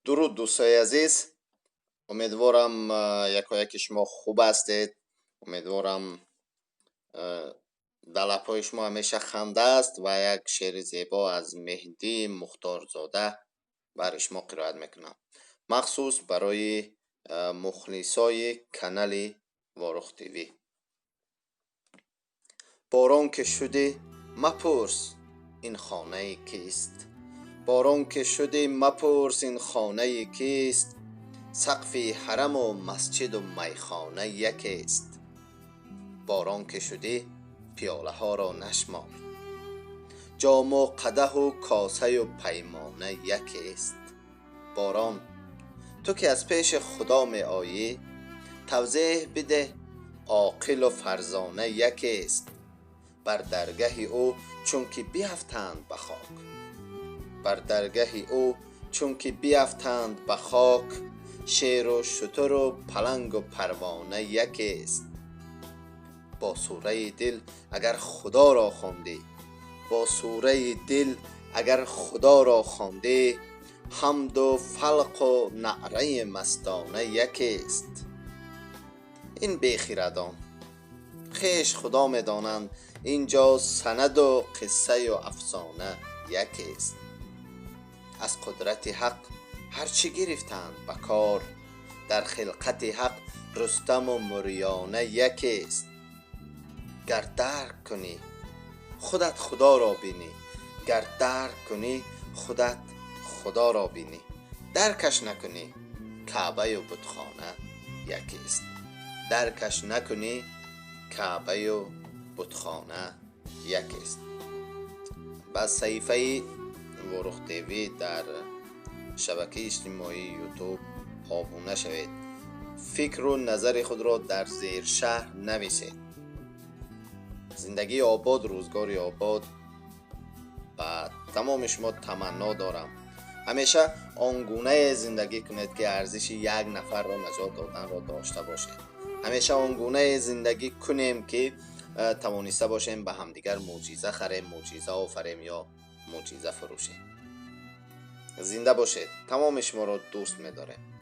درود دوستای عزیز، امیدوارم یکی شما خوب هستید. امیدوارم در لب‌های شما همیشه خنده است و یک شعر زیبا از مهدی مختارزاده برای شما قرائت میکنم، مخصوص برای مخلصای کانال وارخ تیوی. باران که شده مپرس این خانه کیست، باران که شده مپرس این خانه کیست، سقف حرم و مسجد و میخانه یکیست. باران که شده پیاله ها را نشمار، جام و قدح و کاسه و پیمانه یکیست. باران تو که از پیش خدا می آیی، توضیح بده عاقل و فرزانه یکیست. بر درگه او چون که بیفتند به خاک، بر درگه او چون که بیفتند به خاک، شیر و شتر و پلنگ و پروانه یکیست. با سوره دل اگر خدا را خواندی، با سوره دل اگر خدا را خواندی، حمد و فلق و نعره مستانه یکیست. این بیخیردان خیش خدا می دانند، اینجا سند و قصه و افسانه یکیست. از قدرت حق هرچی گرفتند به کار، در خلقت حق رستم و مریانه یکیست. گر درک کنی خودت خدا را بینی، گر درک کنی خودت خدا را بینی. درکش نکنی کعبه و بتخانه یکیست، درکش نکنی کعبه و بتخانه یکیست. با صحیفه وارخ تیوی در شبکه اجتماعی یوتیوب آبونه شوید. فکر و نظر خود را در زیر شهر نویسید. زندگی آباد، روزگاری آباد. و تمام شما تمنا دارم همیشه آنگونه زندگی کنید که ارزش یک نفر را نجات دادن را داشته باشید. همیشه آنگونه زندگی کنیم که توانسته باشیم به همدیگر معجزه خریم، معجزه آفریم یا معجزه فروشیم. زنده باشید. تمام شما را دوست می‌دارم.